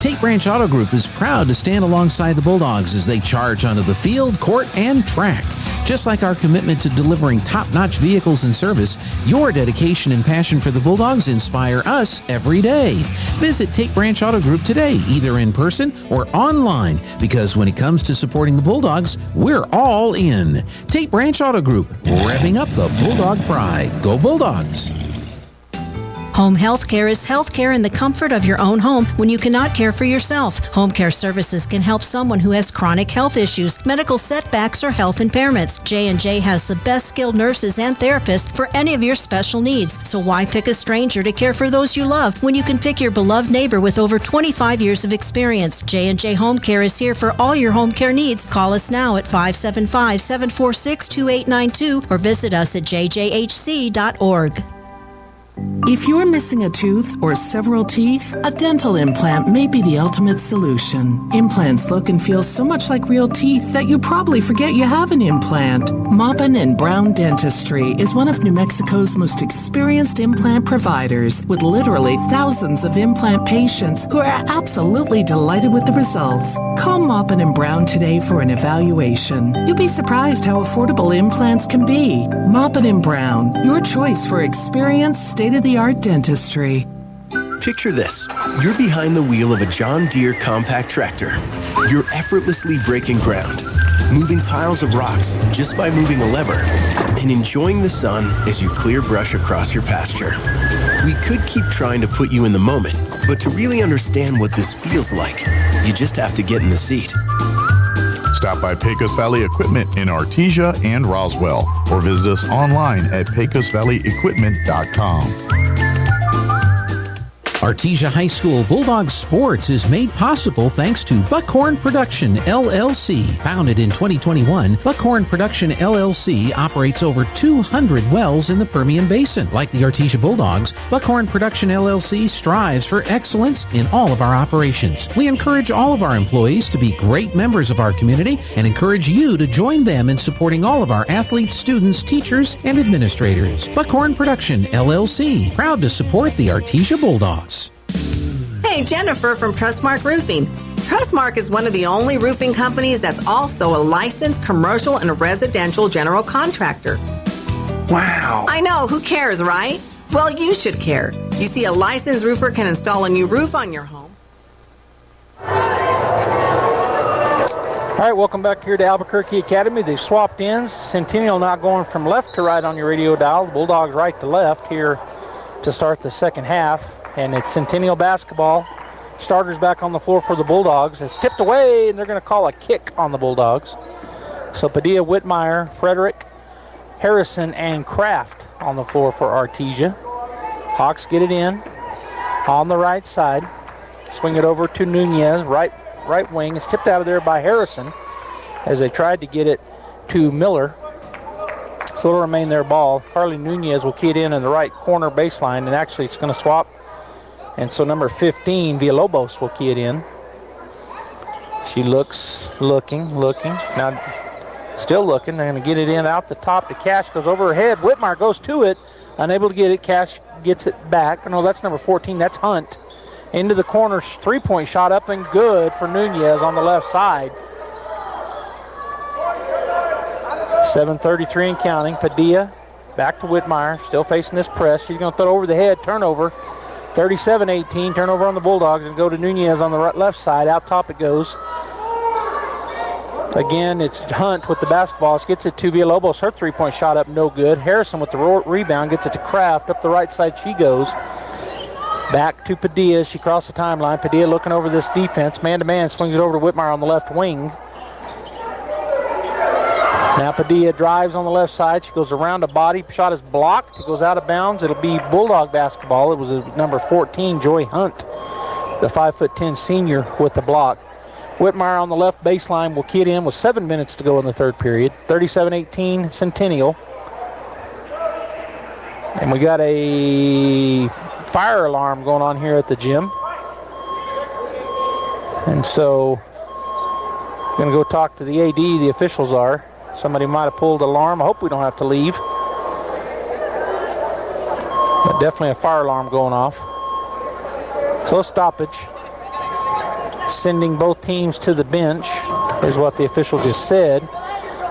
Tate Branch Auto Group is proud to stand alongside the Bulldogs as they charge onto the field, court, and track. Just like our commitment to delivering top-notch vehicles and service, your dedication and passion for the Bulldogs inspire us every day. Visit Tate Branch Auto Group today, either in person or online, because when it comes to supporting the Bulldogs, we're all in. Tate Branch Auto Group, revving up the Bulldog pride. Go Bulldogs! Home health care is health care in the comfort of your own home when you cannot care for yourself. Home care services can help someone who has chronic health issues, medical setbacks, or health impairments. J&J has the best skilled nurses and therapists for any of your special needs. So why pick a stranger to care for those you love when you can pick your beloved neighbor with over 25 years of experience? J&J Home Care is here for all your home care needs. Call us now at 575-746-2892 or visit us at jjhc.org. If you're missing a tooth or several teeth, a dental implant may be the ultimate solution. Implants look and feel so much like real teeth that you probably forget you have an implant. Maupin & Brown Dentistry is one of New Mexico's most experienced implant providers, with literally thousands of implant patients who are absolutely delighted with the results. Call Maupin & Brown today for an evaluation. You'll be surprised how affordable implants can be. Maupin & Brown, your choice for experienced, state-of-the-art dentistry. Picture this. You're behind the wheel of a John Deere compact tractor. You're effortlessly breaking ground, moving piles of rocks just by moving a lever, and enjoying the sun as you clear brush across your pasture. We could keep trying to put you in the moment, but to really understand what this feels like, you just have to get in the seat. Stop by Pecos Valley Equipment in Artesia and Roswell, or visit us online at pecosvalleyequipment.com. Artesia High School Bulldog Sports is made possible thanks to Buckhorn Production, LLC. Founded in 2021, Buckhorn Production, LLC operates over 200 wells in the Permian Basin. Like the Artesia Bulldogs, Buckhorn Production, LLC strives for excellence in all of our operations. We encourage all of our employees to be great members of our community and encourage you to join them in supporting all of our athletes, students, teachers, and administrators. Buckhorn Production, LLC, proud to support the Artesia Bulldogs. Hey, Jennifer from Trustmark Roofing. Trustmark is one of the only roofing companies that's also a licensed commercial and residential general contractor. Wow. I know, who cares, right? Well, you should care. You see, a licensed roofer can install a new roof on your home. All right, welcome back here to Albuquerque Academy. They've swapped ends. Centennial now going from left to right on your radio dial. The Bulldogs right to left here to start the second half. And it's Centennial basketball. Starters back on the floor for the Bulldogs. It's tipped away, and they're going to call a kick on the Bulldogs. So Padilla, Whitmire, Frederick, Harrison, and Kraft on the floor for Artesia. Hawks get it in on the right side. Swing it over to Nunez, right wing. It's tipped out of there by Harrison as they tried to get it to Miller. So it'll remain their ball. Carly Nunez will key it in the right corner baseline, and actually it's going to swap. And so number 15, Villalobos, will key it in. She looking. Now, still looking. They're going to get it in out the top. The Cash goes over her head. Whitmire goes to it. Unable to get it. Cash gets it back. No, that's number 14. That's Hunt. Into the corner. Three-point shot up and good for Nunez on the left side. 7:33 and counting. Padilla back to Whitmire. Still facing this press. She's going to throw it over the head. Turnover. 37-18, turnover on the Bulldogs, and go to Nunez on the left side. Out top it goes. Again, it's Hunt with the basketball. She gets it to Villalobos. Her three-point shot up, no good. Harrison with the rebound, gets it to Kraft. Up the right side she goes. Back to Padilla. She crossed the timeline. Padilla looking over this defense. Man-to-man, swings it over to Whitmire on the left wing. Now Padilla drives on the left side. She goes around a body. Shot is blocked. It goes out of bounds. It'll be Bulldog basketball. It was number 14, Joy Hunt, the 5'10" senior, with the block. Whitmire on the left baseline will key it in with 7 minutes to go in the third period. 37-18 Centennial. And we got a fire alarm going on here at the gym. And so going to go talk to the AD. The officials are. Somebody might have pulled the alarm. I hope we don't have to leave. But definitely a fire alarm going off. So a stoppage. sending both teams to the bench, is what the official just said.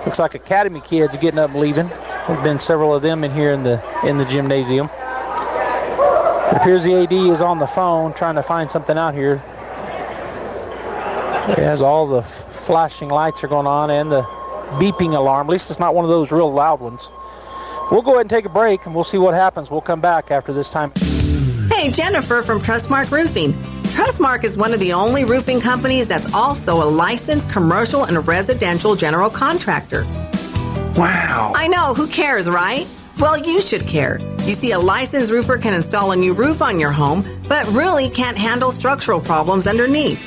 Looks like Academy kids getting up and leaving. There's been several of them in here in the gymnasium. It appears the AD is on the phone trying to find something out here. As all the flashing lights are going on and the beeping alarm. At least it's not one of those real loud ones. We'll go ahead and take a break, and we'll see what happens. We'll come back after this time. Hey, Jennifer from Trustmark Roofing. Trustmark is one of the only roofing companies that's also a licensed commercial and residential general contractor. Wow. I know, who cares, right? Well, you should care. You see, a licensed roofer can install a new roof on your home, but really can't handle structural problems underneath.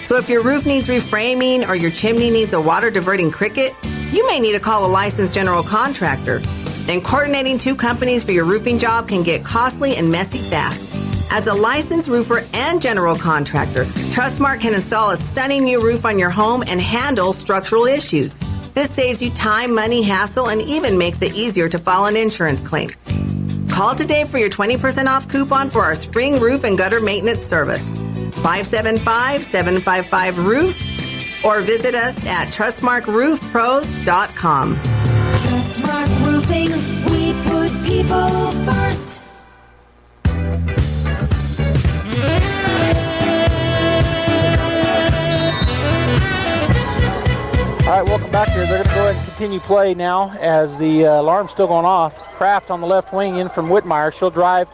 So if your roof needs reframing or your chimney needs a water diverting cricket, you may need to call a licensed general contractor. And coordinating two companies for your roofing job can get costly and messy fast. As a licensed roofer and general contractor, Trustmark can install a stunning new roof on your home and handle structural issues. This saves you time, money, hassle, and even makes it easier to file an insurance claim. Call today for your 20% off coupon for our spring roof and gutter maintenance service. 575-755-ROOF or visit us at trustmarkroofpros.com. Trustmark Roofing, we put people first. All right, welcome back here. They're going to go ahead and continue play now as the alarm's still going off. Kraft on the left wing in from Whitmire. She'll drive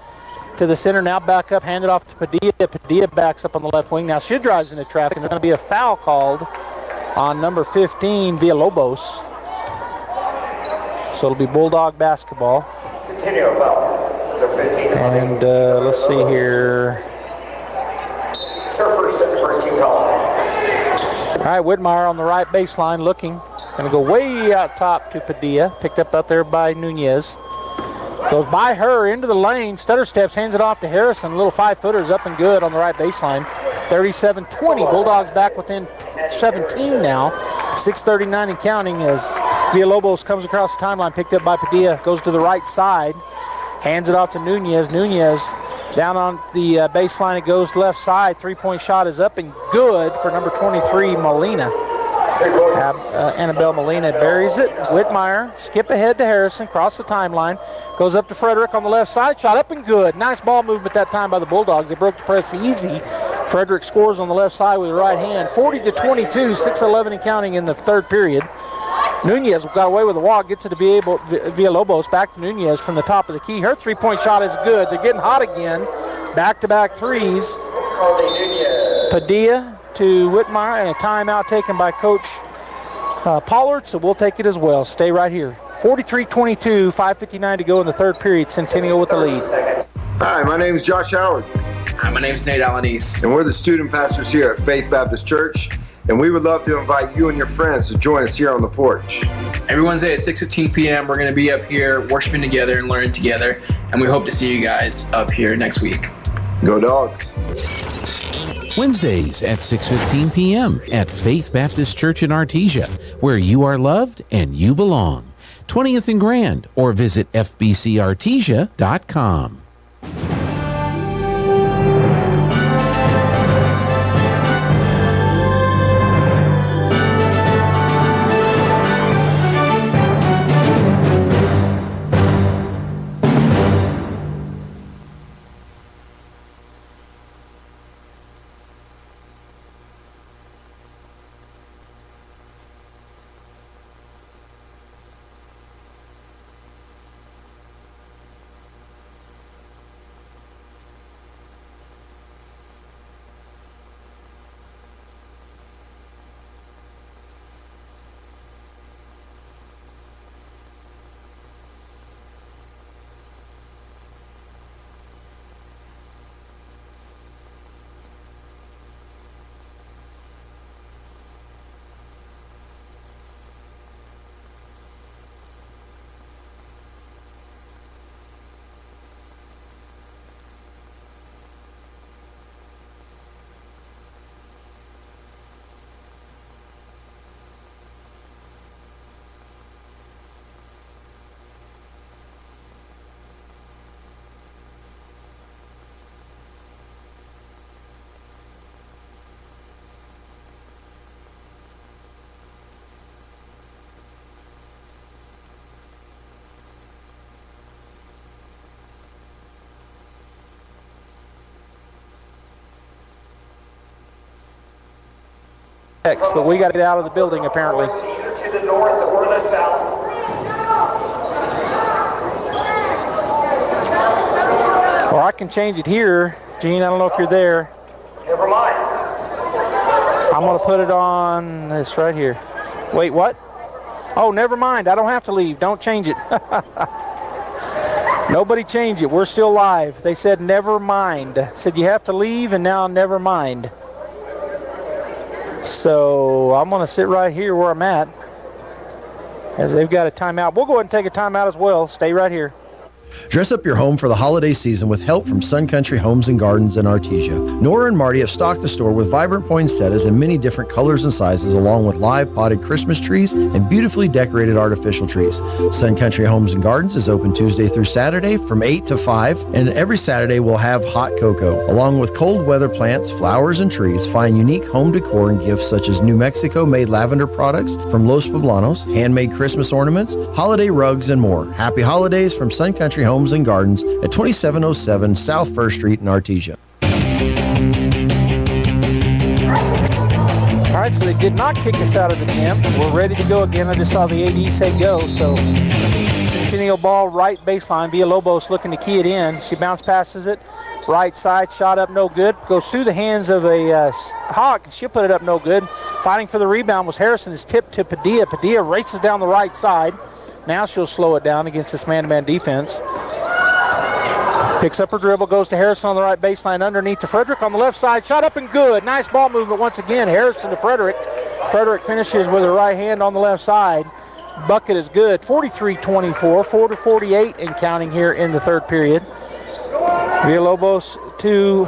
to the center, now back up, hand it off to Padilla. Padilla backs up on the left wing. Now she drives into traffic, and there's going to be a foul called on number 15, Villalobos. So it'll be Bulldog basketball. Centennial foul, number 15. And let's see here. It's her first team call. All right, Whitmire on the right baseline looking. Going to go way out top to Padilla. Picked up out there by Nunez. Goes by her into the lane. Stutter steps, hands it off to Harrison. Little 5-footers up and good on the right baseline. 37-20. Bulldogs back within 17 now. 6:39 and counting as Villalobos comes across the timeline. Picked up by Padilla. Goes to the right side. Hands it off to Nunez. Nunez down on the baseline. It goes left side. 3-point shot is up and good for number 23, Molina. Annabelle Molina buries it. Whitmire, skip ahead to Harrison, cross the timeline. Goes up to Frederick on the left side. Shot up and good. Nice ball movement that time by the Bulldogs. They broke the press easy. Frederick scores on the left side with the right hand. 40-22, 6:11 and counting in the third period. Nunez got away with a walk, gets it to Villalobos. Back to Nunez from the top of the key. Her 3-point shot is good. They're getting hot again. Back-to-back threes. Padilla to Whitmire, and a timeout taken by Coach Pollard, so we'll take it as well. Stay right here. 43-22, 5:59 to go in the third period. Centennial with the lead. Hi, my name is Josh Howard. Hi, my name is Nate Alanis. And we're the student pastors here at Faith Baptist Church, and we would love to invite you and your friends to join us here on the porch. Every Wednesday at 6:15 p.m., we're going to be up here worshiping together and learning together, and we hope to see you guys up here next week. Go Dogs. Wednesdays at 6:15 p.m. at Faith Baptist Church in Artesia, where you are loved and you belong. 20th and Grand, or visit fbcartesia.com. text, but we got to get out of the building apparently. Either to the north or the south. Or I can change it here. Gene, I don't know if you're there. Never mind. I'm going to put it on this right here. Wait, what? Oh, never mind. I don't have to leave. Don't change it. Nobody change it. We're still live. They said never mind. Said you have to leave, and now never mind. So I'm going to sit right here where I'm at, as they've got a timeout. We'll go ahead and take a timeout as well. Stay right here. Dress up your home for the holiday season with help from Sun Country Homes and Gardens in Artesia. Nora and Marty have stocked the store with vibrant poinsettias in many different colors and sizes, along with live potted Christmas trees and beautifully decorated artificial trees. Sun Country Homes and Gardens is open Tuesday through Saturday from 8 to 5, and every Saturday we'll have hot cocoa. Along with cold weather plants, flowers, and trees, find unique home decor and gifts such as New Mexico-made lavender products from Los Poblanos, handmade Christmas ornaments, holiday rugs, and more. Happy holidays from Sun Country Homes and Gardens at 2707 South 1st Street in Artesia. All right, so they did not kick us out of the gym. We're ready to go again. I just saw the AD say go. So Centennial ball, right baseline. Villalobos looking to key it in. She bounce passes it. Right side, shot up no good. Goes through the hands of a Hawk. She'll put it up no good. Fighting for the rebound was Harrison. Is tipped to Padilla. Padilla races down the right side. Now she'll slow it down against this man-to-man defense. Picks up her dribble, goes to Harrison on the right baseline, underneath to Frederick on the left side. Shot up and good. Nice ball movement once again. Harrison to Frederick. Frederick finishes with her right hand on the left side. Bucket is good. 43-24, 4-48 and counting here in the third period. Villalobos to,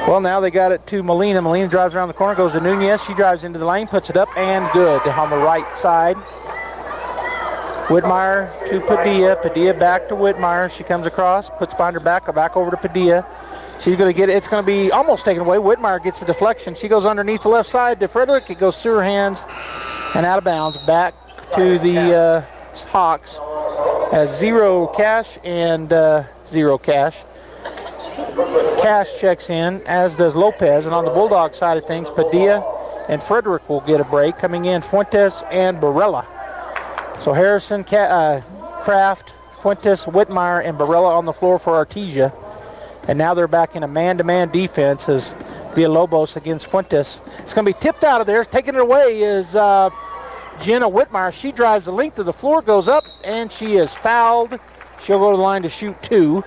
well, now they got it to Molina. Molina drives around the corner, goes to Nunez. She drives into the lane, puts it up, and good on the right side. Whitmire to Padilla. Padilla back to Whitmire. She comes across, puts behind her back over to Padilla. She's going to get it. It's going to be almost taken away. Whitmire gets the deflection. She goes underneath the left side to Frederick. It goes through her hands and out of bounds. Back to the Hawks as zero cash and zero cash. Cash checks in, as does Lopez. And on the Bulldog side of things, Padilla and Frederick will get a break. Coming in, Fuentes and Barella. So Harrison, Kraft, Fuentes, Whitmire, and Barella on the floor for Artesia. And now they're back in a man-to-man defense as Villalobos against Fuentes. It's going to be tipped out of there. Taking it away is Jenna Whitmire. She drives the length of the floor, goes up, and she is fouled. She'll go to the line to shoot two.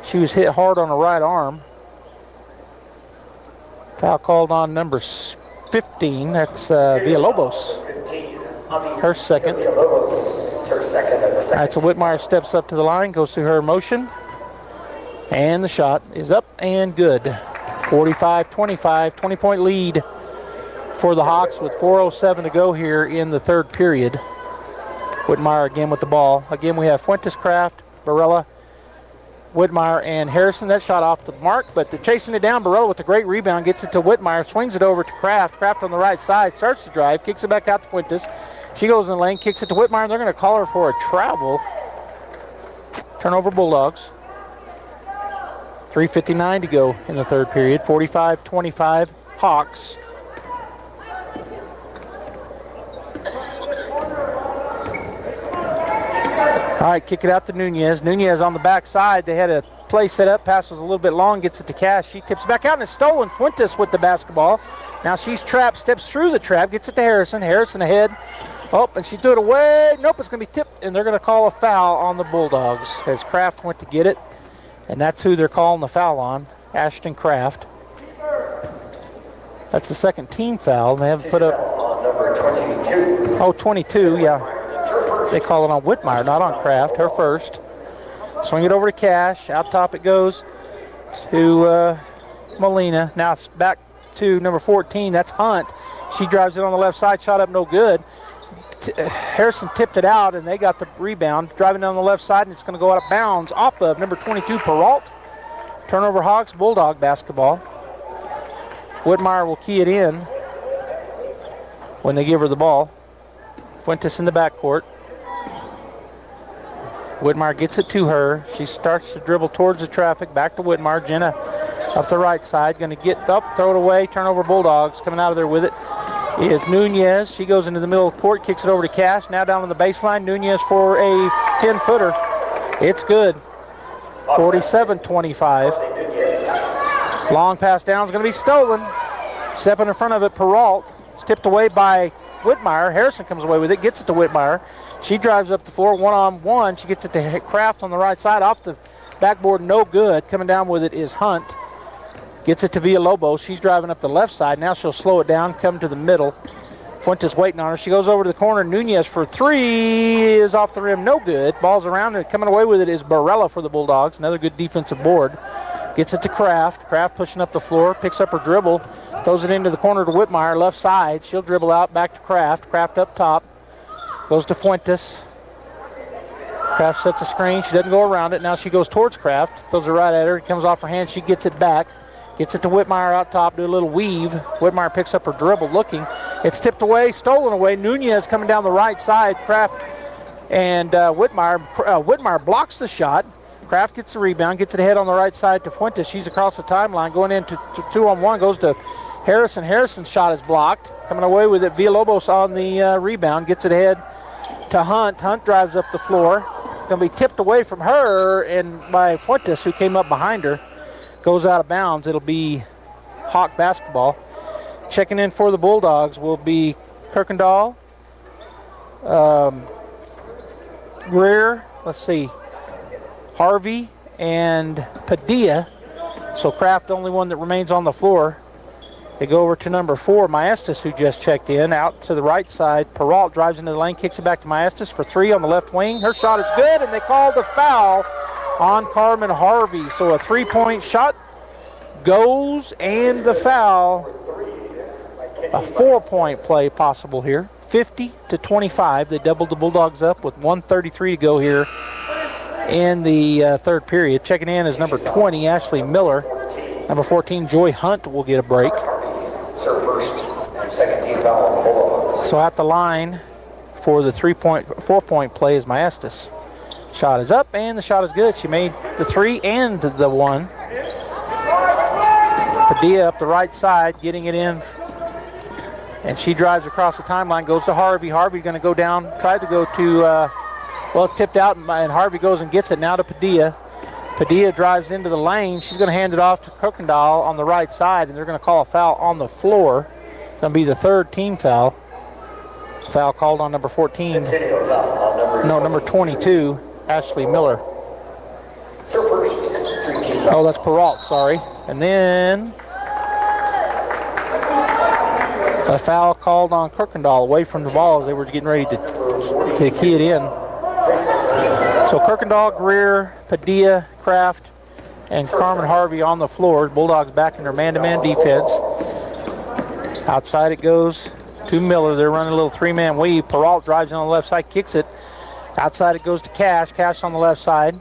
She was hit hard on her right arm. Foul called on number 15. That's Villalobos. Her second. All right, so Whitmire steps up to the line, goes through her motion, and the shot is up and good. 45-25, 20-point lead for the Hawks with 4:07 to go here in the third period. Whitmire again with the ball. Again, we have Fuentes, Kraft, Barella, Whitmire, and Harrison. That shot off the mark, but they're chasing it down. Barella with a great rebound, gets it to Whitmire, swings it over to Kraft. Kraft on the right side, starts to drive, kicks it back out to Fuentes. She goes in the lane, kicks it to Whitmire, and they're going to call her for a travel. Turnover Bulldogs. 3:59 to go in the third period. 45-25 Hawks. All right, kick it out to Nunez. Nunez on the backside. They had a play set up. Pass was a little bit long. Gets it to Cash. She tips back out and it's stolen. Fuentes with the basketball. Now she's trapped. Steps through the trap. Gets it to Harrison. Harrison ahead. Oh, and she threw it away. Nope, it's going to be tipped. And they're going to call a foul on the Bulldogs as Kraft went to get it. And that's who they're calling the foul on. Ashton Kraft. That's the second team foul. They haven't put up. On number 22. Oh, 22, yeah. They call it on Whitmire, not on Kraft. Her first. Swing it over to Cash. Out top it goes to Molina. Now it's back to number 14. That's Hunt. She drives it on the left side. Shot up no good. Harrison tipped it out, and they got the rebound. Driving down the left side, and it's going to go out of bounds off of number 22, Peralt. Turnover Hawks, Bulldog basketball. Whitmire will key it in when they give her the ball. Fuentes in the backcourt. Whitmire gets it to her. She starts to dribble towards the traffic. Back to Whitmire. Jenna Up the right side, going to get up, throw it away, turnover Bulldogs. Coming out of there with it is Nunez. She goes into the middle of the court, kicks it over to Cash. Now down on the baseline, Nunez for a 10-footer. It's good. 47-25. Long pass down is going to be stolen. Stepping in front of it, Peralt. It's tipped away by Whitmire. Harrison comes away with it, gets it to Whitmire. She drives up the floor, one-on-one. She gets it to Kraft on the right side. Off the backboard, no good. Coming down with it is Hunt. Gets it to Villalobos. She's driving up the left side. Now she'll slow it down, come to the middle. Fuentes waiting on her. She goes over to the corner. Nunez for three is off the rim. No good. Ball's around, and coming away with it is Barella for the Bulldogs. Another good defensive board. Gets it to Kraft. Kraft pushing up the floor. Picks up her dribble. Throws it into the corner to Whitmire. Left side. She'll dribble out back to Kraft. Kraft up top. Goes to Fuentes. Kraft sets a screen. She doesn't go around it. Now she goes towards Kraft. Throws it right at her. It comes off her hand. She gets it back. Gets it to Whitmire out top, do a little weave. Whitmire picks up her dribble, looking. It's tipped away, stolen away. Nunez coming down the right side. Kraft and Whitmire blocks the shot. Kraft gets the rebound, gets it ahead on the right side to Fuentes. She's across the timeline, going into 2-on-1, goes to Harrison. Harrison's shot is blocked. Coming away with it, Villalobos on the rebound, gets it ahead to Hunt. Hunt drives up the floor. It's going to be tipped away from her and by Fuentes, who came up behind her. Goes out of bounds. It'll be Hawk basketball. Checking in for the Bulldogs will be Kirkendall, Greer, Harvey, and Padilla. So Kraft, the only one that remains on the floor. They go over to number 4, Maestas, who just checked in. Out to the right side. Peralt drives into the lane, kicks it back to Maestas for 3 on the left wing. Her shot is good, and they called the foul on Carmen Harvey. So a 3-point shot goes, and the foul. A 4-point play possible here. 50-25. They doubled the Bulldogs up with 1:33 to go here in the third period. Checking in is number 20, Ashley Miller. Number 14, Joy Hunt will get a break. So at the line for the 4-point play is Maestas. Shot is up, and the shot is good. She made the 3 and the 1. Padilla up the right side, getting it in. And she drives across the timeline, goes to Harvey. Harvey going to go down, tried to go to, it's tipped out, and Harvey goes and gets it now to Padilla. Padilla drives into the lane. She's going to hand it off to Kirkendall on the right side, and they're going to call a foul on the floor. It's going to be the third team foul. Foul called on number 14. Centennial foul on number 22. Ashley Miller. It's her first 3-team foul. Oh, that's Peralt, sorry. And then a foul called on Kirkendall away from the ball as they were getting ready to key it in. So Kirkendall, Greer, Padilla, Kraft, and Carmen Harvey on the floor. Bulldogs back in their man-to-man defense. Outside it goes to Miller. They're running a little 3-man weave. Peralt drives on the left side, kicks it. Outside it goes to Cash. Cash on the left side.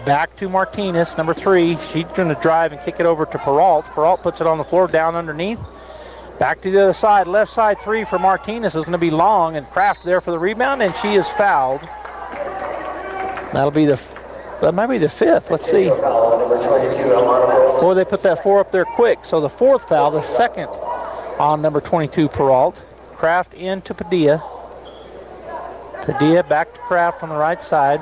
Back to Martinez, number 3. She's going to drive and kick it over to Peralt. Peralt puts it on the floor, down underneath. Back to the other side. Left side 3 for Martinez is going to be long, and Kraft there for the rebound, and she is fouled. That might be the 5th. Let's see. Boy, they put that 4 up there quick. So the 4th foul, the 2nd on number 22, Peralt. Kraft into Padilla. Padilla back to Kraft on the right side.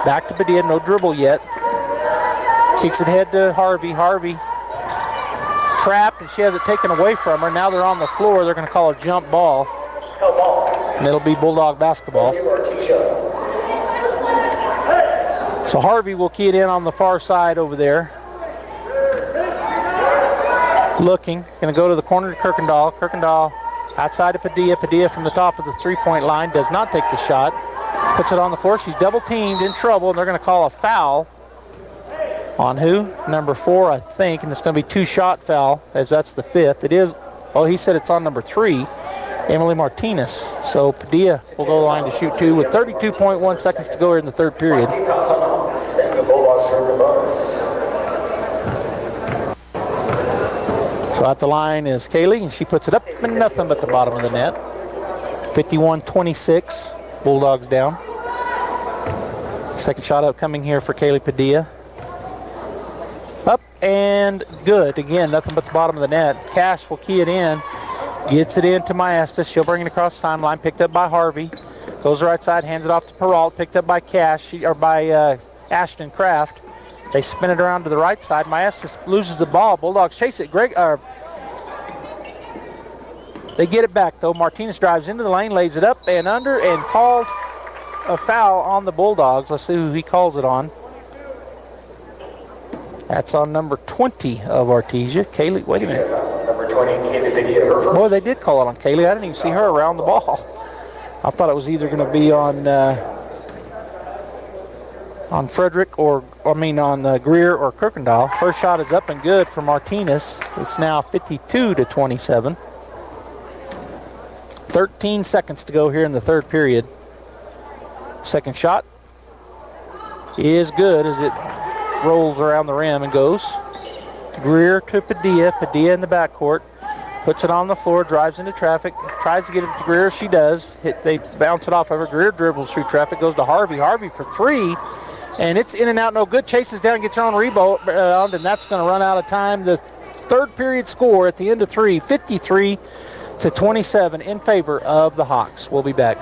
Back to Padilla, no dribble yet. Kicks it ahead to Harvey. Harvey trapped, and she has it taken away from her. Now they're on the floor. They're going to call a jump ball. And it'll be Bulldog basketball. So Harvey will key it in on the far side over there. Looking. Going to go to the corner to Kirkendall. Kirkendall outside of Padilla. Padilla from the top of the 3-point line does not take the shot. Puts it on the floor. She's double teamed, in trouble, and they're going to call a foul on who? Number 4, I think, and it's going to be 2-shot foul, as that's the 5th. It is, he said it's on number 3, Emily Martinez. So Padilla will go to the line to shoot 2 with 32.1 seconds to go here in the third period. So at the line is Kaylee, and she puts it up and nothing but the bottom of the net. 51-26. Bulldogs down. Second shot up coming here for Kaylee Padilla. Up and good. Again, nothing but the bottom of the net. Cash will key it in. Gets it into Maestas. She'll bring it across the timeline. Picked up by Harvey. Goes right side, hands it off to Peralt. Picked up by Ashton Kraft. They spin it around to the right side. Maestas loses the ball. Bulldogs chase it. They get it back, though. Martinez drives into the lane, lays it up and under, and called a foul on the Bulldogs. Let's see who he calls it on. That's on number 20 of Artesia. Kaylee, wait a minute. Number 20, Kaylee Bedia. Boy, they did call it on Kaylee. I didn't even see her around the ball. I thought it was either going to be on Frederick on Greer or Kirkendall. First shot is up and good for Martinez. It's now 52-27. 13 seconds to go here in the third period. Second shot is good as it rolls around the rim and goes. Greer to Padilla. Padilla in the backcourt. Puts it on the floor, drives into traffic, tries to get it to Greer. She does. They bounce it off of her. Greer dribbles through traffic, goes to Harvey. Harvey for three, and it's in and out, no good. Chases down, gets her own rebound, and that's going to run out of time. The third period score at the end of 53-27 in favor of the Hawks. We'll be back.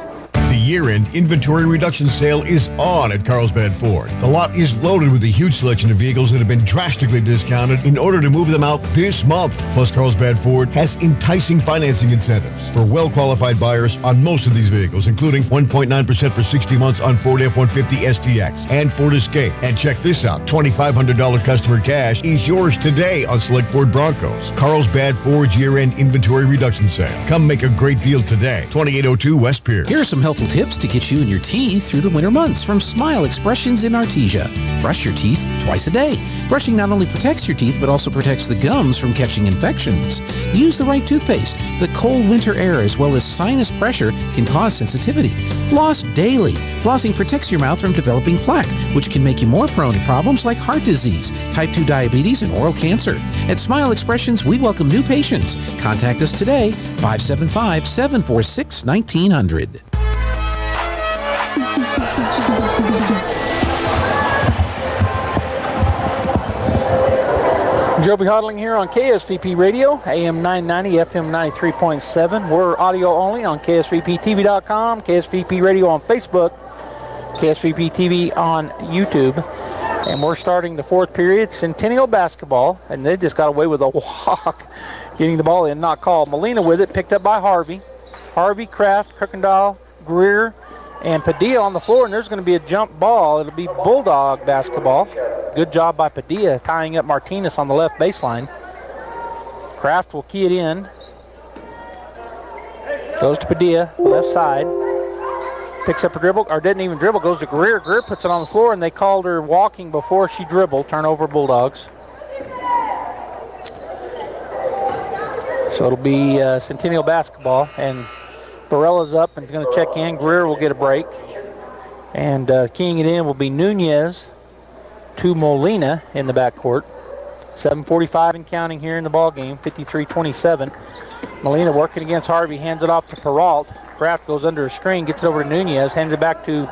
The year-end inventory reduction sale is on at Carlsbad Ford. The lot is loaded with a huge selection of vehicles that have been drastically discounted in order to move them out this month. Plus, Carlsbad Ford has enticing financing incentives for well-qualified buyers on most of these vehicles, including 1.9% for 60 months on Ford F-150 STX and Ford Escape. And check this out, $2,500 customer cash is yours today on select Ford Broncos. Carlsbad Ford's year-end inventory reduction sale. Come make a great deal today. 2802 West Pier. Here are some helpful tips to get you and your teeth through the winter months from Smile Expressions in Artesia. Brush your teeth twice a day. Brushing not only protects your teeth, but also protects the gums from catching infections. Use the right toothpaste. The cold winter air as well as sinus pressure can cause sensitivity. Floss daily. Flossing protects your mouth from developing plaque, which can make you more prone to problems like heart disease, type 2 diabetes, and oral cancer. At Smile Expressions, we welcome new patients. Contact us today, 575-746-1900. Joby Hodling here on KSVP Radio, AM 990, FM 93.7. We're audio only on KSVPTV.com, KSVP Radio on Facebook, KSVP TV on YouTube. And we're starting the fourth period, Centennial basketball, and they just got away with a walk, getting the ball in, not called. Molina with it, picked up by Harvey. Harvey, Kraft, Kirkendall, Greer, and Padilla on the floor, and there's going to be a jump ball. It'll be Bulldog basketball. Good job by Padilla tying up Martinez on the left baseline. Kraft will key it in. Goes to Padilla, left side. Picks up a dribble, or didn't even dribble, goes to Greer. Greer puts it on the floor, and they called her walking before she dribbled. Turnover Bulldogs. So it'll be Centennial basketball, and Barella's up and going to check in. Greer will get a break. And keying it in will be Nunez to Molina in the backcourt. 7:45 and counting here in the ball game, 53-27. Molina working against Harvey, hands it off to Peralt. Kraft goes under a screen, gets it over to Nunez, hands it back to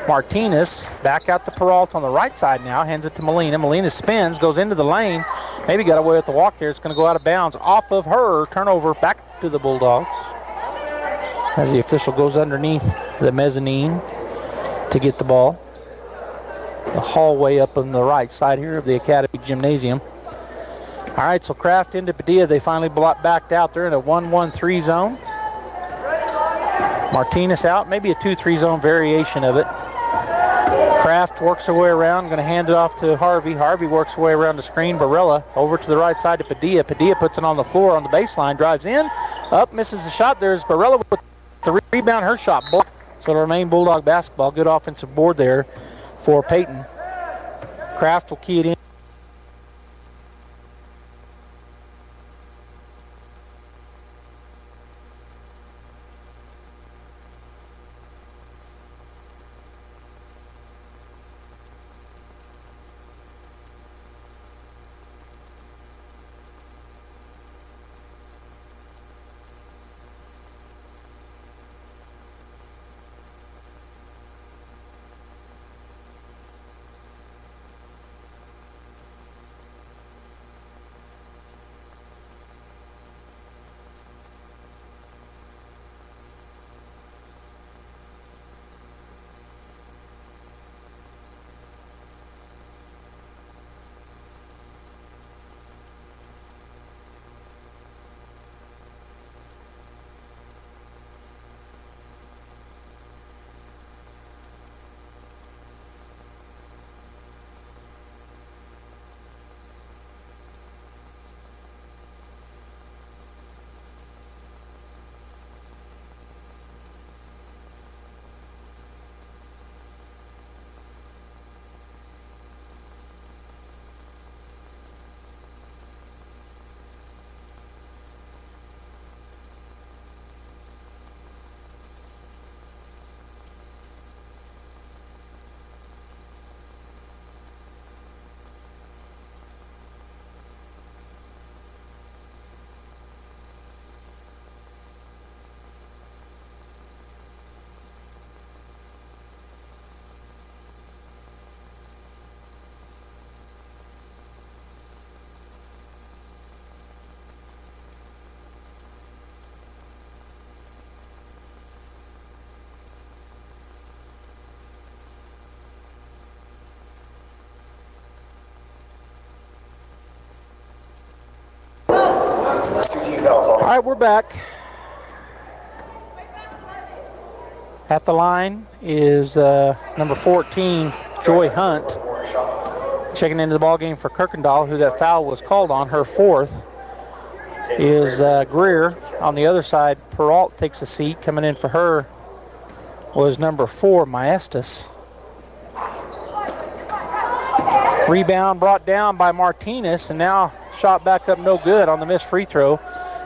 Martinez. Back out to Peralt on the right side now, hands it to Molina. Molina spins, goes into the lane. Maybe got away with the walk there. It's going to go out of bounds off of her. Turnover back to the Bulldogs as the official goes underneath the mezzanine to get the ball. The hallway up on the right side here of the Academy Gymnasium. All right, so Kraft into Padilla. They finally backed out. They're in a 1-1-3 zone. Martinez out, maybe a 2-3 zone variation of it. Kraft works her way around, going to hand it off to Harvey. Harvey works her way around the screen. Barella over to the right side to Padilla. Padilla puts it on the floor on the baseline, drives in, up, misses the shot. There's Barella with the rebound, her shot. So it'll remain Bulldog basketball. Good offensive board there for Peyton. Kraft will key it in. fouls on. All right, we're back. At the line is number 14, Joy Hunt, checking into the ball game for Kirkendall, who that foul was called on. Her fourth is Greer. On the other side, Peralt takes a seat. Coming in for her was number 4, Maestas. Rebound brought down by Martinez, and now shot back up no good on the missed free throw.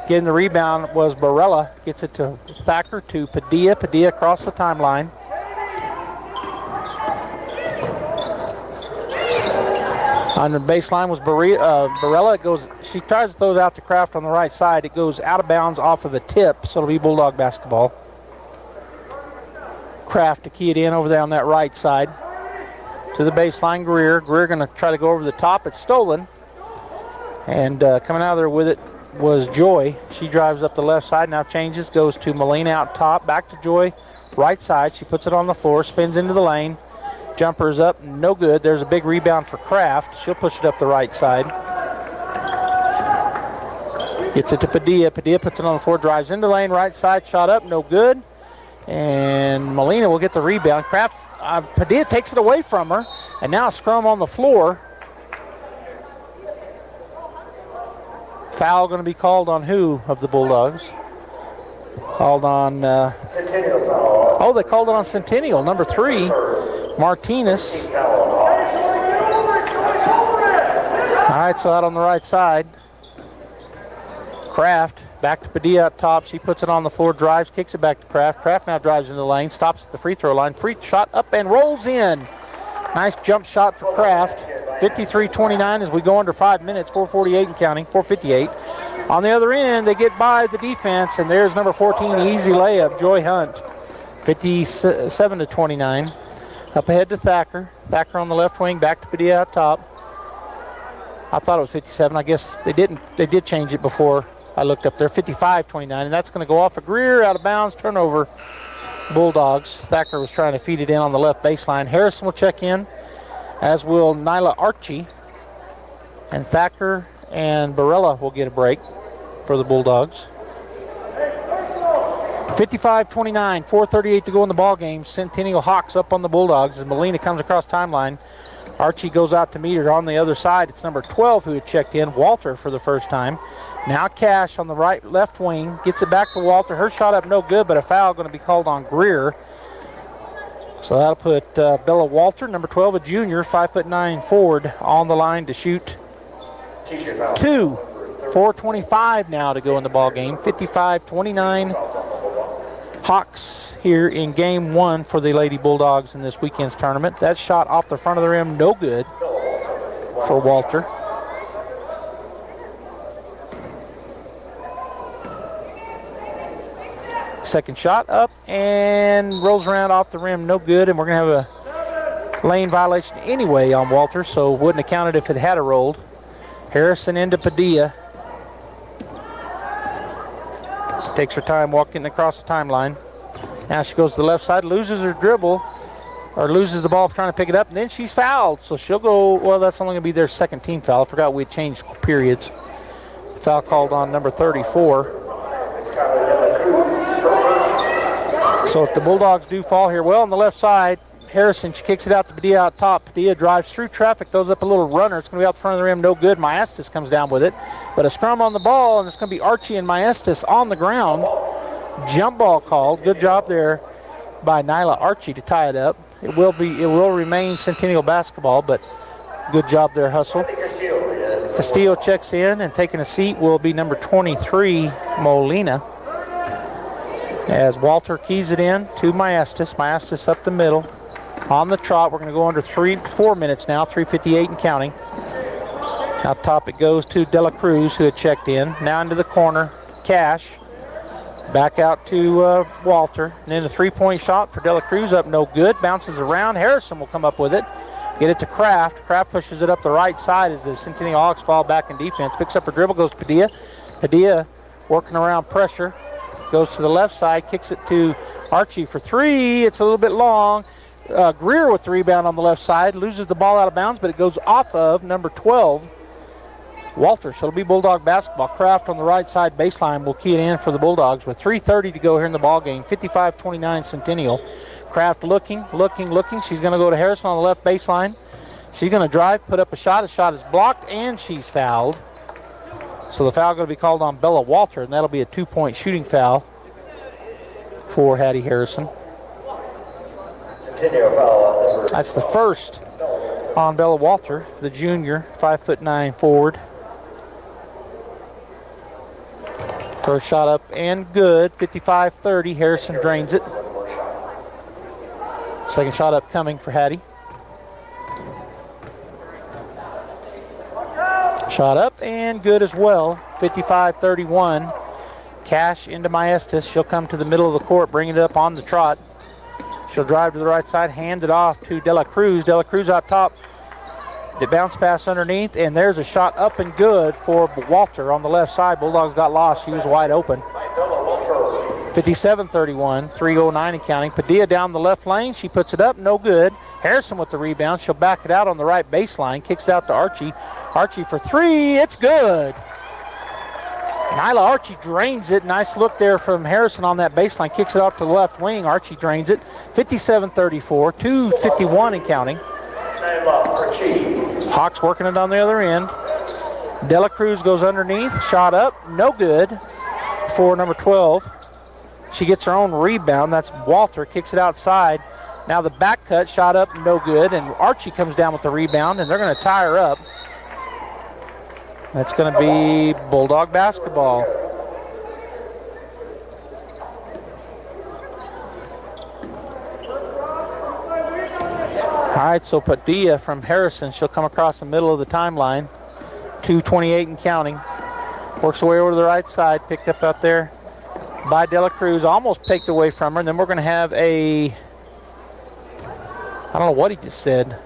Getting the rebound was Barella. Gets it to Thacker to Padilla. Padilla across the timeline. On the baseline was Barella. It goes. She tries to throw it out to Kraft on the right side. It goes out of bounds off of a tip, so it'll be Bulldog basketball. Kraft to key it in over there on that right side. To the baseline, Greer. Greer going to try to go over the top. It's stolen. And coming out of there with it was Joy. She drives up the left side, now changes, goes to Molina out top, back to Joy, right side. She puts it on the floor, spins into the lane. Jumper's up, no good. There's a big rebound for Kraft. She'll push it up the right side. Gets it to Padilla. Padilla puts it on the floor, drives into the lane, right side, shot up, no good. And Molina will get the rebound. Kraft, Padilla takes it away from her, and now a scrum on the floor. Foul going to be called on who of the Bulldogs? Called on... Centennial foul. Oh, they called it on Centennial, number 3, Martinez. All right, so out on the right side. Kraft, back to Padilla up top. She puts it on the floor, drives, kicks it back to Kraft. Kraft now drives into the lane, stops at the free throw line. Free shot up and rolls in. Nice jump shot for Kraft. 53-29 as we go under 5 minutes, 4:48 and counting, 4:58. On the other end, they get by the defense, and there's number 14, easy layup, Joy Hunt. 57-29. Up ahead to Thacker. Thacker on the left wing, back to Padilla out top. I thought it was 57. I guess they didn't. They did change it before I looked up there. 55-29, and that's going to go off of Greer, out of bounds, turnover. Bulldogs. Thacker was trying to feed it in on the left baseline. Harrison will check in, as will Nyla Archie. And Thacker and Barella will get a break for the Bulldogs. 55-29, 4:38 to go in the ball game. Centennial Hawks up on the Bulldogs as Molina comes across timeline. Archie goes out to meet her on the other side. It's number 12 who had checked in, Walter, for the first time. Now Cash on the left wing, gets it back to Walter. Her shot up no good, but a foul going to be called on Greer. So that'll put Bella Walter, number 12, a junior, 5'9" forward, on the line to shoot 2. 4:25 now to go in the ball game. 55-29. Hawks here in game 1 for the Lady Bulldogs in this weekend's tournament. That shot off the front of the rim, no good for Walter. Second shot up and rolls around off the rim, no good, and we're going to have a lane violation anyway on Walter, so wouldn't have counted if it had a rolled. Harrison into Padilla. Takes her time walking across the timeline. Now she goes to the left side, loses her dribble, or loses the ball trying to pick it up, and then she's fouled, so she'll go, well, that's only going to be their second team foul. I forgot we had changed periods. Foul called on number 34. So if the Bulldogs do fall here, well, on the left side, Harrison, she kicks it out to Padilla out top. Padilla drives through traffic, throws up a little runner. It's going to be out the front of the rim, no good. Maestas comes down with it. But a scrum on the ball, and it's going to be Archie and Maestas on the ground. Jump ball called. Good job there by Nyla Archie to tie it up. It will remain Centennial basketball, but good job there, Hustle. Castillo checks in, and taking a seat will be number 23, Molina. As Walter keys it in to Maestas. Maestas up the middle. On the trot, we're going to go under 4 minutes now, 3:58 and counting. Out top it goes to De La Cruz, who had checked in. Now into the corner, Cash. Back out to Walter. And then a three-point shot for De La Cruz, up no good. Bounces around. Harrison will come up with it. Get it to Kraft. Kraft pushes it up the right side as the Centennial Hawks fall back in defense. Picks up her dribble, goes to Padilla. Padilla working around pressure. Goes to the left side, kicks it to Archie for 3. It's a little bit long. Greer with the rebound on the left side. Loses the ball out of bounds, but it goes off of number 12, Walter. So it'll be Bulldog basketball. Kraft on the right side baseline will key it in for the Bulldogs with 3:30 to go here in the ball game. 55-29 Centennial. Kraft looking. She's going to go to Harrison on the left baseline. She's going to drive, put up a shot. The shot is blocked, and she's fouled. So the foul going to be called on Bella Walter, and that'll be a 2-point shooting foul for Hattie Harrison. Centennial foul. That's the first on Bella Walter, the junior, 5'9" forward. First shot up and good, 55-30. Harrison drains it. Second shot up coming for Hattie. Shot up and good as well, 55-31. Cash into Maestas. She'll come to the middle of the court, bring it up on the trot. She'll drive to the right side, hand it off to De La Cruz. De La Cruz out top. The bounce pass underneath, and there's a shot up and good for Walter on the left side. Bulldogs got lost. She was wide open. 57-31, 3:09 and counting. Padilla down the left lane. She puts it up, no good. Harrison with the rebound. She'll back it out on the right baseline. Kicks it out to Archie. Archie for three. It's good. Nyla Archie drains it. Nice look there from Harrison on that baseline. Kicks it out to the left wing. Archie drains it. 57-34, 2:51 and counting. Hawks working it on the other end. De La Cruz goes underneath. Shot up. No good for number 12. She gets her own rebound. That's Walter. Kicks it outside. Now the back cut. Shot up. No good. And Archie comes down with the rebound, and they're going to tie her up. That's going to be Bulldog basketball. All right, so Padilla from Harrison, she'll come across the middle of the timeline. 2:28 and counting. Works her way over to the right side, picked up out there by De La Cruz, almost picked away from her. And then we're going to have a, I don't know what he just said.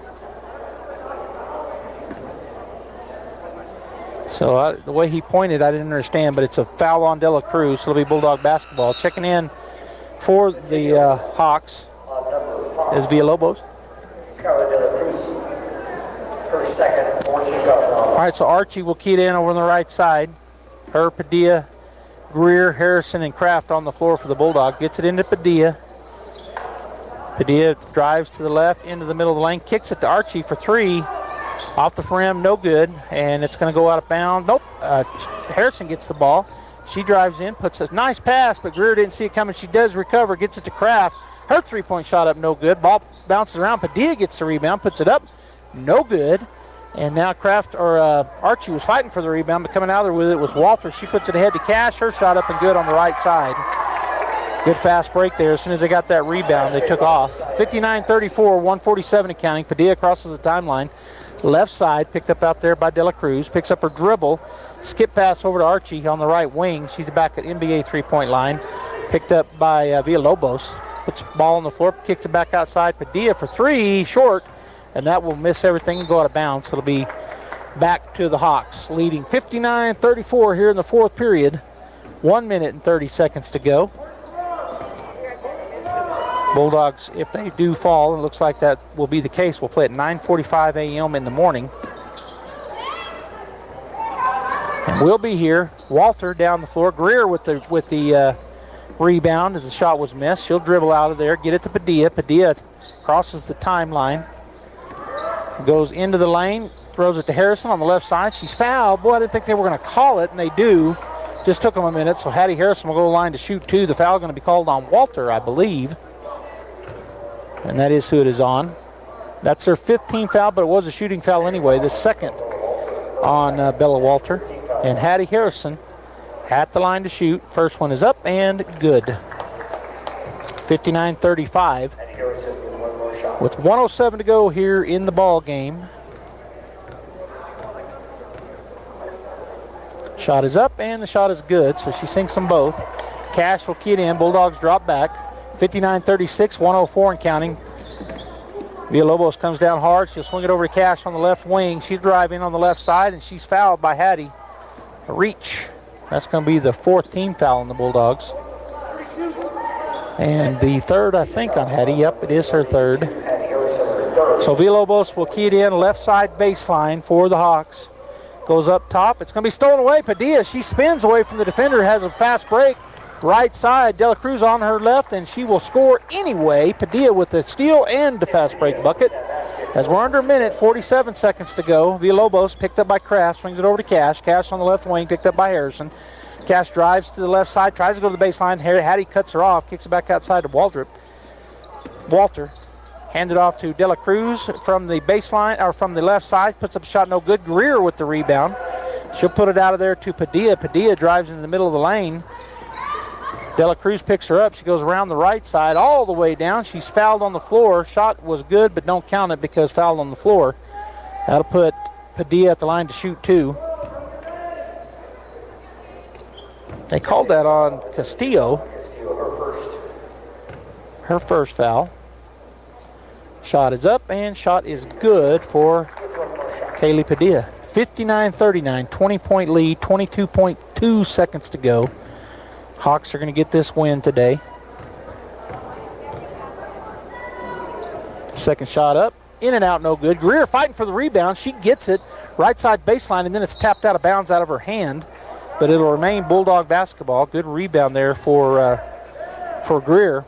So the way he pointed, I didn't understand, but it's a foul on De La Cruz, so it'll be Bulldog basketball. Checking in for the Hawks is Villalobos. First, second, 14 fouls. All right, so Archie will key it in over on the right side. Her, Padilla, Greer, Harrison, and Kraft on the floor for the Bulldog. Gets it into Padilla. Padilla drives to the left, into the middle of the lane, kicks it to Archie for three. Off the rim, no good, and it's going to go out of bounds. Nope, Harrison gets the ball. She drives in, puts a nice pass, but Greer didn't see it coming. She does recover, gets it to Kraft. Her three-point shot up, no good. Ball bounces around. Padilla gets the rebound, puts it up, no good. And now Archie was fighting for the rebound, but coming out of there with it was Walter. She puts it ahead to Cash. Her shot up and good on the right side. Good fast break there. As soon as they got that rebound, they took off. 59-34, 1:47 and counting. Padilla crosses the timeline. Left side, picked up out there by De La Cruz. Picks up her dribble. Skip pass over to Archie on the right wing. She's back at NBA three-point line. Picked up by Villalobos. Puts the ball on the floor, kicks it back outside. Padilla for three, short, and that will miss everything and go out of bounds. It'll be back to the Hawks, leading 59-34 here in the fourth period. 1 minute and 30 seconds to go. Bulldogs, if they do fall, and it looks like that will be the case, will play at 9:45 a.m. in the morning. And we'll be here. Walter down the floor. Greer with the rebound as the shot was missed. She'll dribble out of there, get it to Padilla. Padilla crosses the timeline, goes into the lane, throws it to Harrison on the left side. She's fouled. Boy, I didn't think they were going to call it, and they do. Just took them a minute, so Hattie Harrison will go to the line to shoot two. The foul going to be called on Walter, I believe. And that is who it is on. That's their 15th foul, but it was a shooting foul anyway. The second on Bella Walter. And Hattie Harrison at the line to shoot. First one is up and good. 59-35. With 1:07 to go here in the ball game. Shot is up and the shot is good, so she sinks them both. Cash will key it in. Bulldogs drop back. 59-36, 1:04 and counting. Villalobos comes down hard. She'll swing it over to Cash on the left wing. She's driving on the left side, and she's fouled by Hattie. A reach. That's going to be the fourth team foul on the Bulldogs. And the third, I think, on Hattie. Yep, it is her third. So Villalobos will key it in, left side baseline for the Hawks. Goes up top. It's going to be stolen away. Padilla, she spins away from the defender, has a fast break. Right side, De La Cruz on her left, and she will score anyway. Padilla with the steal and the fast break bucket. As we're under a minute, 47 seconds to go. Villalobos picked up by Kraft, swings it over to Cash. Cash on the left wing, picked up by Harrison. Cash drives to the left side, tries to go to the baseline. Hattie cuts her off, kicks it back outside to Waldrop. Walter handed off to De La Cruz from the baseline, or from the left side, puts up a shot, no good. Greer with the rebound. She'll put it out of there to Padilla. Padilla drives in the middle of the lane. De La Cruz picks her up. She goes around the right side all the way down. She's fouled on the floor. Shot was good, but don't count it because fouled on the floor. That'll put Padilla at the line to shoot 2. They called that on Castillo. Her first foul. Shot is up, and shot is good for Kaylee Padilla. 59-39, 20-point lead, 22.2 seconds to go. Hawks are going to get this win today. Second shot up, in and out, no good. Greer fighting for the rebound. She gets it right side baseline, and then it's tapped out of bounds out of her hand. But it'll remain Bulldog basketball. Good rebound there for Greer.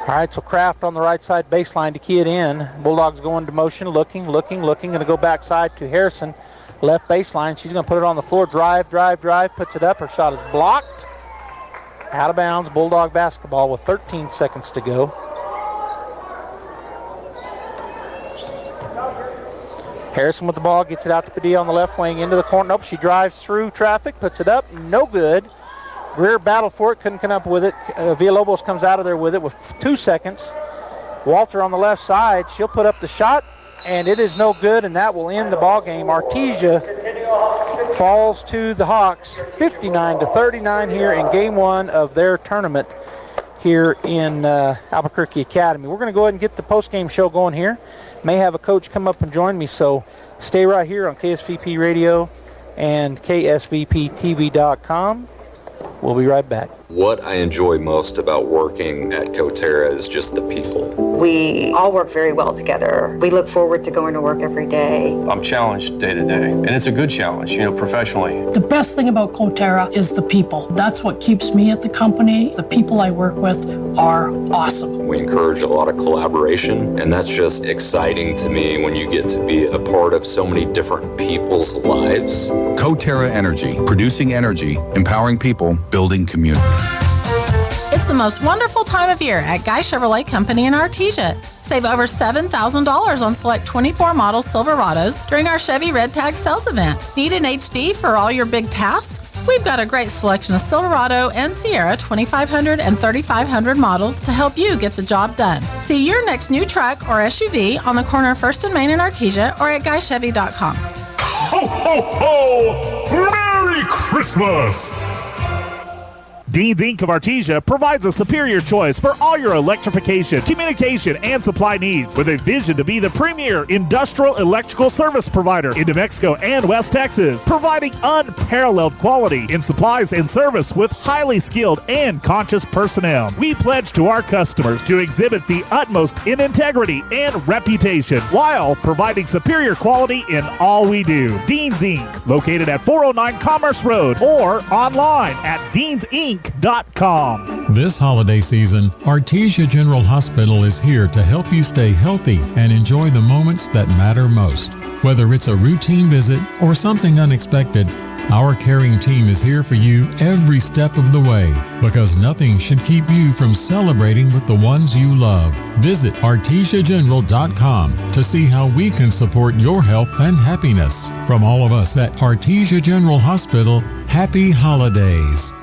All right, so Kraft on the right side baseline to key it in. Bulldogs go into motion, looking. Going to go backside to Harrison. Left baseline. She's going to put it on the floor. Drive. Puts it up. Her shot is blocked. Out of bounds. Bulldog basketball with 13 seconds to go. Harrison with the ball. Gets it out to Padilla on the left wing. Into the corner. Nope. She drives through traffic. Puts it up. No good. Greer battled for it. Couldn't come up with it. Villalobos comes out of there with it with 2 seconds. Walter on the left side. She'll put up the shot. And it is no good, and that will end the ball game. Artesia falls to the Hawks, 59-39 here in game 1 of their tournament here in Albuquerque Academy. We're going to go ahead and get the post-game show going here. May have a coach come up and join me, so stay right here on KSVP Radio and KSVPTV.com. We'll be right back. What I enjoy most about working at Coterra is just the people. We all work very well together. We look forward to going to work every day. I'm challenged day to day, and it's a good challenge, professionally. The best thing about Coterra is the people. That's what keeps me at the company. The people I work with are awesome. We encourage a lot of collaboration, and that's just exciting to me when you get to be a part of so many different people's lives. Coterra Energy, producing energy, empowering people, building community. It's the most wonderful time of year at Guy Chevrolet Company in Artesia. Save over $7,000 on select 24 model Silverados during our Chevy Red Tag sales event. Need an HD for all your big tasks? We've got a great selection of Silverado and Sierra 2500 and 3500 models to help you get the job done. See your next new truck or SUV on the corner of 1st and Main in Artesia or at GuyChevy.com. Ho, ho, ho! Merry Christmas! Dean's Inc. of Artesia provides a superior choice for all your electrification, communication, and supply needs with a vision to be the premier industrial electrical service provider in New Mexico and West Texas, providing unparalleled quality in supplies and service with highly skilled and conscious personnel. We pledge to our customers to exhibit the utmost in integrity and reputation while providing superior quality in all we do. Dean's Inc., located at 409 Commerce Road or online at deansinc.com. This holiday season, Artesia General Hospital is here to help you stay healthy and enjoy the moments that matter most. Whether it's a routine visit or something unexpected, our caring team is here for you every step of the way because nothing should keep you from celebrating with the ones you love. Visit artesiageneral.com to see how we can support your health and happiness. From all of us at Artesia General Hospital, happy holidays.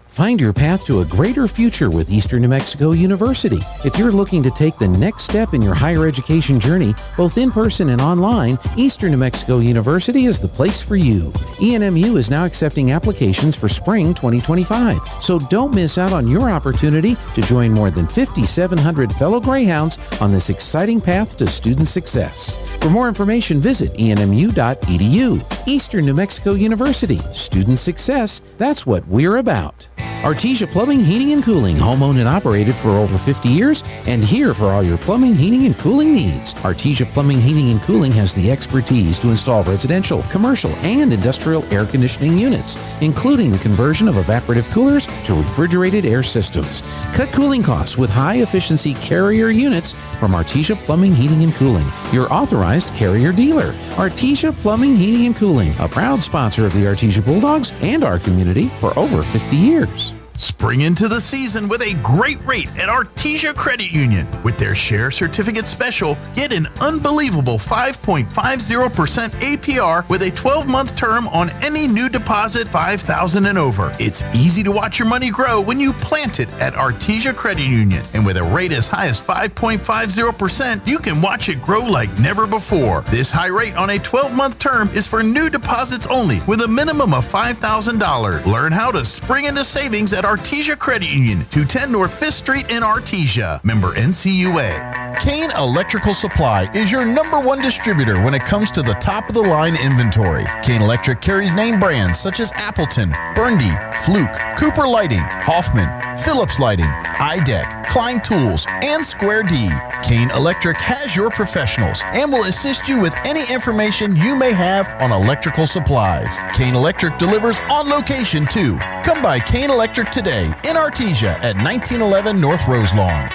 Find your path to a greater future with Eastern New Mexico University. If you're looking to take the next step in your higher education journey, both in person and online, Eastern New Mexico University is the place for you. ENMU is now accepting applications for spring 2025, so don't miss out on your opportunity to join more than 5,700 fellow Greyhounds on this exciting path to student success. For more information, visit enmu.edu. Eastern New Mexico University. Student success, that's what we're about. Artesia Plumbing, Heating, and Cooling, home-owned and operated for over 50 years, and here for all your plumbing, heating, and cooling needs. Artesia Plumbing, Heating, and Cooling has the expertise to install residential, commercial, and industrial air conditioning units, including the conversion of evaporative coolers to refrigerated air systems. Cut cooling costs with high-efficiency Carrier units from Artesia Plumbing, Heating, and Cooling, your authorized Carrier dealer. Artesia Plumbing, Heating, and Cooling, a proud sponsor of the Artesia Bulldogs and our community for over 50 years. Spring into the season with a great rate at Artesia Credit Union. With their Share Certificate Special, get an unbelievable 5.50% APR with a 12-month term on any new deposit $5,000 and over. It's easy to watch your money grow when you plant it at Artesia Credit Union. And with a rate as high as 5.50%, you can watch it grow like never before. This high rate on a 12-month term is for new deposits only with a minimum of $5,000. Learn how to spring into savings at Artesia Credit Union, 210 North 5th Street in Artesia. Member NCUA. Kane Electrical Supply is your #1 distributor when it comes to the top-of-the-line inventory. Kane Electric carries name brands such as Appleton, Burndy, Fluke, Cooper Lighting, Hoffman, Phillips Lighting, IDEC, Klein Tools, and Square D. Kane Electric has your professionals and will assist you with any information you may have on electrical supplies. Kane Electric delivers on location too. Come by Kane Electric today in Artesia at 1911 North Roselawn.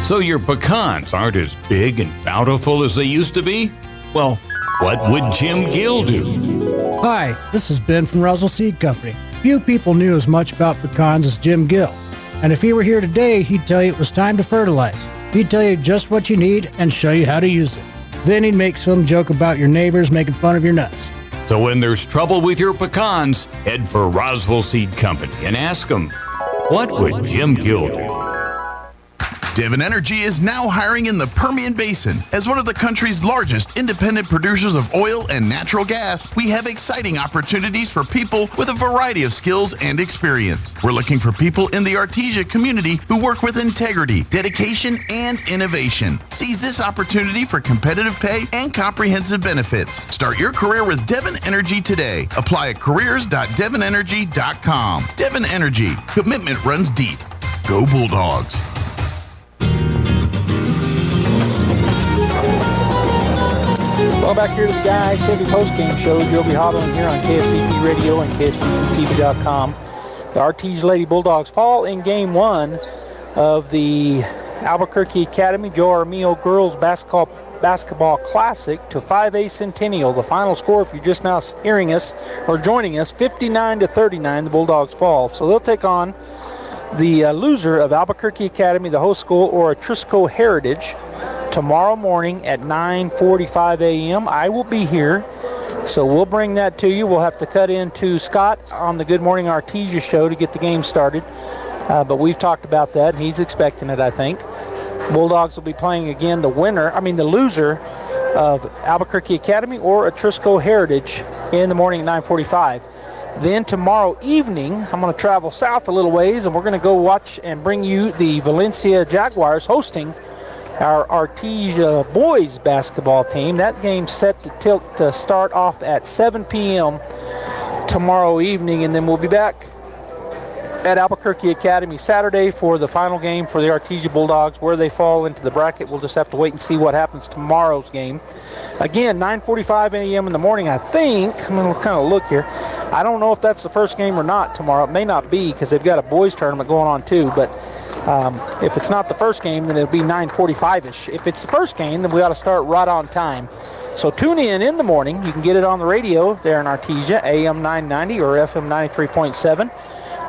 So your pecans aren't as big and bountiful as they used to be? Well, what would Jim Gill do? Hi, this is Ben from Russell Seed Company. Few people knew as much about pecans as Jim Gill. And if he were here today, he'd tell you it was time to fertilize. He'd tell you just what you need and show you how to use it. Then he'd make some joke about your neighbors making fun of your nuts. So when there's trouble with your pecans, head for Roswell Seed Company and ask them, what would Jim Gill do? Devon Energy is now hiring in the Permian Basin. As one of the country's largest independent producers of oil and natural gas, we have exciting opportunities for people with a variety of skills and experience. We're looking for people in the Artesia community who work with integrity, dedication, and innovation. Seize this opportunity for competitive pay and comprehensive benefits. Start your career with Devon Energy today. Apply at careers.devonenergy.com. Devon Energy. Commitment runs deep. Go Bulldogs. Welcome back here to the Guys Chevy Postgame Show. Joby Hobbling here on KSVP Radio and KSVPTV.com. The Artesia Lady Bulldogs fall in Game 1 of the Albuquerque Academy Joe Armillo Girls Basketball Classic to 5A Centennial. The final score, if you're just now hearing us or joining us, 59-39, the Bulldogs fall. So they'll take on the loser of Albuquerque Academy, the host school, or Atrisco Heritage, tomorrow morning at 9:45 a.m. I will be here, so we'll bring that to you. We'll have to cut into Scott on the Good Morning Artesia show to get the game started, but we've talked about that, and he's expecting it, I think. Bulldogs will be playing again the loser of Albuquerque Academy or Atrisco Heritage in the morning at 9:45. Then tomorrow evening, I'm going to travel south a little ways, and we're going to go watch and bring you the Valencia Jaguars hosting our Artesia boys basketball team. That game's set to start off at 7 p.m. tomorrow evening, and then we'll be back at Albuquerque Academy Saturday for the final game for the Artesia Bulldogs. Where they fall into the bracket, we'll just have to wait and see what happens tomorrow's game. Again, 9:45 a.m. in the morning, I think. I'm going to kind of look here. I don't know if that's the first game or not tomorrow. It may not be because they've got a boys tournament going on too, but if it's not the first game, then it'll be 9:45-ish. If it's the first game, then we ought to start right on time. So tune in the morning. You can get it on the radio there in Artesia, AM 990 or FM 93.7.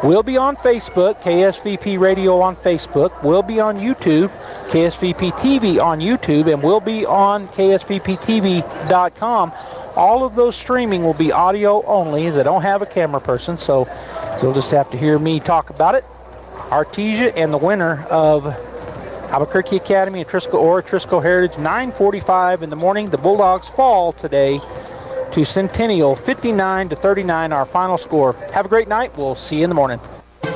We'll be on Facebook, KSVP Radio on Facebook. We'll be on YouTube, KSVP TV on YouTube, and we'll be on KSVPTV.com. All of those streaming will be audio only, as I don't have a camera person, so you'll just have to hear me talk about it. Artesia and the winner of Albuquerque Academy, Atrisco Heritage, 9:45 in the morning. The Bulldogs fall today to Centennial, 59-39, our final score. Have a great night. We'll see you in the morning.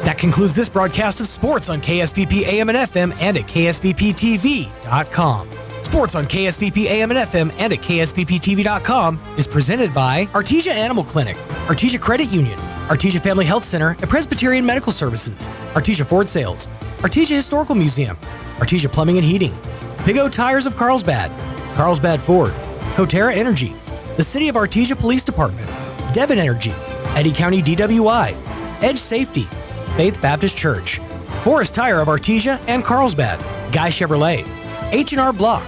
That concludes this broadcast of sports on KSVP AM and FM and at KSVPTV.com. Sports on KSVP AM and FM and at KSVPTV.com is presented by Artesia Animal Clinic, Artesia Credit Union, Artesia Family Health Center and Presbyterian Medical Services, Artesia Ford Sales, Artesia Historical Museum, Artesia Plumbing and Heating, Big O Tires of Carlsbad, Carlsbad Ford, Coterra Energy, the City of Artesia Police Department, Devon Energy, Eddy County DWI, Edge Safety, Faith Baptist Church, Forest Tire of Artesia and Carlsbad, Guy Chevrolet, H&R Block,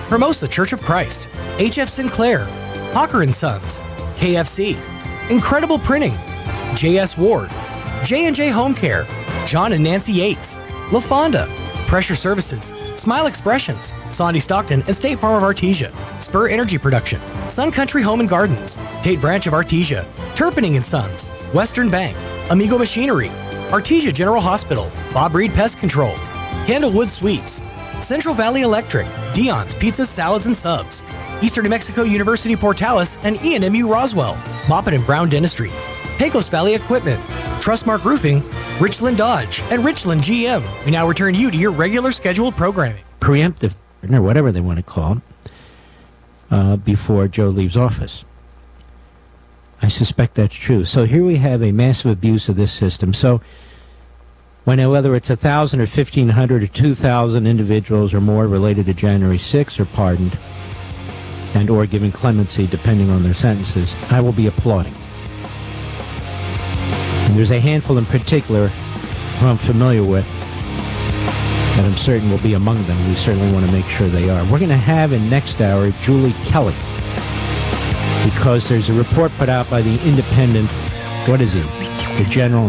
Hermosa Church of Christ, HF Sinclair, Hawker & Sons, KFC, Incredible Printing, JS Ward, J&J Home Care, John and Nancy Yates, La Fonda, Pressure Services, Smile Expressions, Sondy Stockton and State Farm of Artesia, Spur Energy Production, Sun Country Home and Gardens, Tate Branch of Artesia, Turpinning & Sons, Western Bank, Amigo Machinery, Artesia General Hospital, Bob Reed Pest Control, Candlewood Suites, Central Valley Electric, Dion's Pizzas, Salads and Subs, Eastern New Mexico University Portales and ENMU Roswell, Moppet and Brown Dentistry, Pecos Valley Equipment, Trustmark Roofing, Richland Dodge, and Richland GM. We now return you to your regular scheduled programming. Preemptive, or whatever they want to call it, before Joe leaves office. I suspect that's true. So here we have a massive abuse of this system. So whether it's 1,000 or 1,500 or 2,000 individuals or more related to January 6th are pardoned and or given clemency depending on their sentences, I will be applauding. And there's a handful in particular who I'm familiar with that I'm certain will be among them. We certainly want to make sure they are. We're going to have in next hour Julie Kelly, because there's a report put out by the Independent, what is it? The General